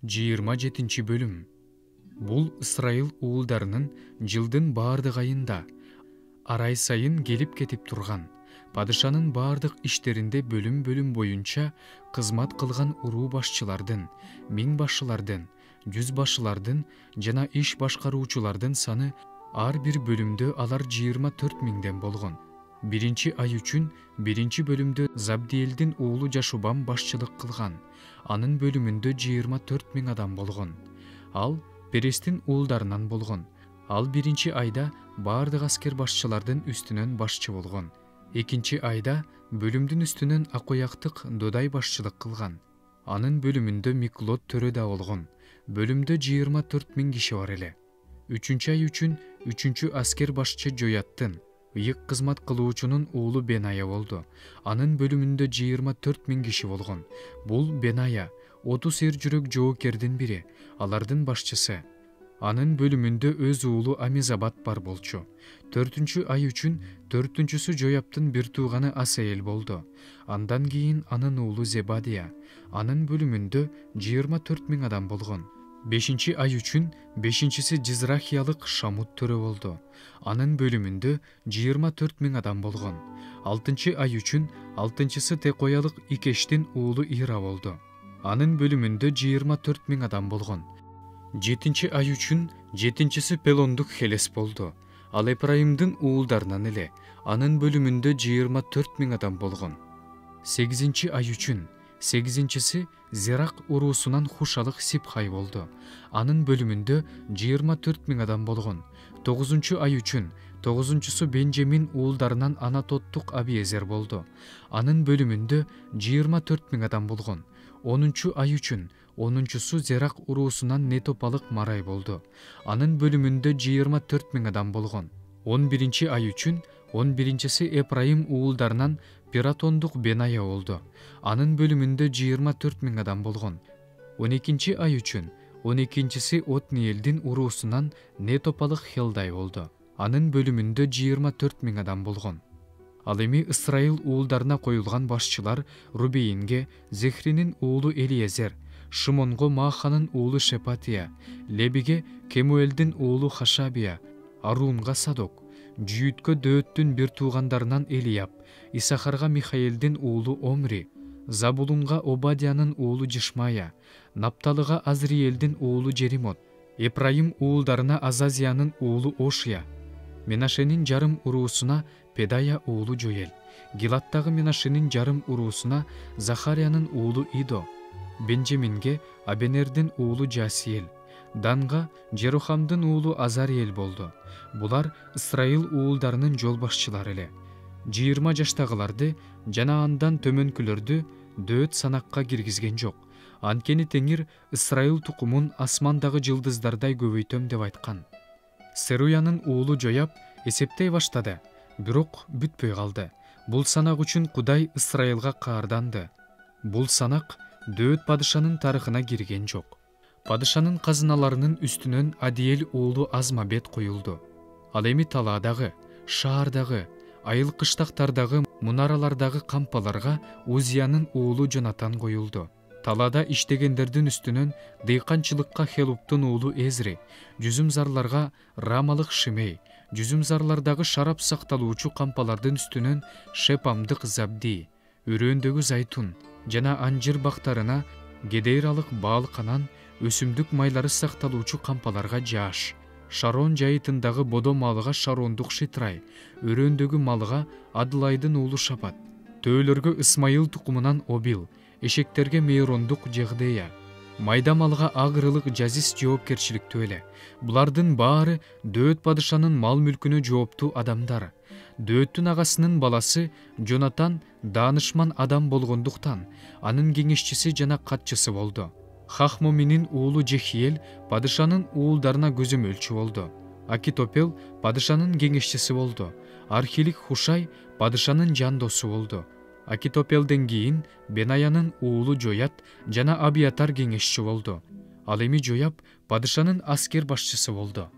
27 bölüm. Бул Ысрайыл уулдарынын жылдын баардык айында арай сайын келип кетип турган, падышанын баардык иштеринде бөлүм боюнча кызмат кылган уруу башчылардын, миң башчылардын, 100 башчылардын жана иш башкаруучулардын саны ар бир бөлүмдө алар 24 миңден болгон. Биринчи ай үчүн биринчи бөлүмдө Забдиэлдин уулу Жашубам башчылык кылган. Анын бөлүмүндө 24 миң адам болгон. Ал Перестин уулдарынан болгон. Ал биринчи айда баардык аскер башчылардын үстүнөн башчы болгон. Экинчи айда бөлүмдүн үстүнөн Акояктык Додай башчылык кылган. Анын бөлүмүндө Миклот төрө да болгон. Бөлүмдө 24 миң киши бар эле. Үчүнчү ай үчүн үчүнчү аскер башчы Жояттын, ыйык кызмат кылуучунун уулу Беная болду. Анын бөлүмүндө 24 миң киши болгон. Бул Беная 30 эр жүрөк жоокердин бири, алардын башчысы. Анын бөлүмүндө өз уулу Амизабад бар болчу. 4-чү ай үчүн 4-чүсү Жояптын бир тууганы Асаэл болду. Андан кийин анын уулу Зебадия. Анын бөлүмүндө 24 миң адам болгон. 5-чи ай үчүн 5-чиси Жизрахиялык Шамут төрө болду. Анын бөлүмүндө 24 миң адам болгон. 6-чы ай үчүн 6-чысы Текоялык Икештин уулу Ира болду. Анын бөлүмүндө 24 миң адам болгон. 7-чи ай үчүн 7-чиси Пелондук Хелес болду. Ал Эпрайымдын уулдарынан эле. Анын бөлүмүндө 24 миң адам болгон. 8-чи ай үчүн 8-чиси Зерак уруусунан Хушалык Сипхай болду. Анын бөлүмүндө 24 миң адам болгон. 9-чу ай үчүн 9-чусу Бенжамин уулдарынан Анатоттук Абиезер болду. Анын бөлүмүндө 24 миң адам болгон. 10-чу ай үчүн 10-чусу Зерак уруусунан Нетопалык Марай болду. Анын бөлүмүндө 24 миң адам болгон. 11-чи ай үчүн 11-чиси Эпрайым уулдарынан Пиратондук Беная болду. Анын бөлүмүндө 24 миң адам болгон. 12-чи ай үчүн 12-чиси Отниэлдин уруусунан Нетопалык Хелдай болду. Анын бөлүмүндө 24 миң адам болгон. Ал эми Ысрайыл уулдарына коюлган башчылар Рубейнге Зехринин уулу Элиезер, Шимонго Мааханын уулу Шепатия, Лебиге Кемуэлдин уулу Хашабия, Арунга Садок, Жүйүткө Дөөттүн бир туугандарынан Элияб, Исахарга Михаэлдин уулу Омри, Забулунга Обадиянын уулу Жишмая, Напталыга Азриэлдин уулу Жеримот, Эпрайым уулдарына Азазиянын уулу Ошия, Менашенин жарым уруусуна Педая уулу Жоэл, Гилаттагы Менашенин жарым уруусуна Захариянын уулу Идо, Бенжаминге Абенердин уулу Жасиэл, Данга Жерухамдын уулу Азариэл болду. Булар Ысрайыл уулдарынын жол башчылары эле. 20 жаштагыларды жана андан төмөнкүлөрдү Дөөт санакка киргизген жок. Анткени Теңир Ысрайыл тукумун асмандагы жылдыздардай көбөйтөм деп айткан. Серуянын уулу Жояб эсептей баштады, бирок бүтпөй калды. Бул санак үчүн Кудай Ысрайылга каарданды. Бул санак Дөөт падышанын тарыхына кирген жок. Падышанын казыналарынын үстүнөн Адиэл уулу Азмабет коюлду. Ал эми талаадагы, шаардагы, айыл кыштактардагы мунаралардагы кампаларга Узиянын уулу Жонатан коюлду. Талаада иштегендердин үстүнөн дыйканчылыкка Хелуптун уулу Эзри, жүзүмзарларга Рамалык Шимей, жүзүмзарлардагы шарап сакталуучу кампалардын үстүнөн Шепамдык Забди, өрөөндөгү Зайтун жана анжир бактарына Гедейралык Баалканан, өсүмдүк майлары сакталуучу кампаларга Жааш, Шарон жайытындагы Бодо малыга Шарондук Шитрай, өрөөндөгү малыга Адлайдын уулу Шапат, төөлөргө Исмайыл тукумунан Обил, эшектерге Мейрондук Жехдея, майда малга Агрылык Жазис жоопкерчиликтүү эле. Булардын баары Дөөт падышанын мал мүлкүнө жооптуу адамдар. Дөөттүн агасынын баласы Жонатан даанышман адам болгондуктан анын кеңешчиси жана катчысы болду. Хахмоминин уулу Жехиел падышанын уулдарына көзөмөлчү болду. Акитопел падышанын кеңешчиси болду. Архилик Хушай падышанын жан досу болду. Акитопелден кийин Бенаянын уулу Жоят жана Абиатар кеңешчи болду. Ал эми Жояб падышанын аскер башчысы болду.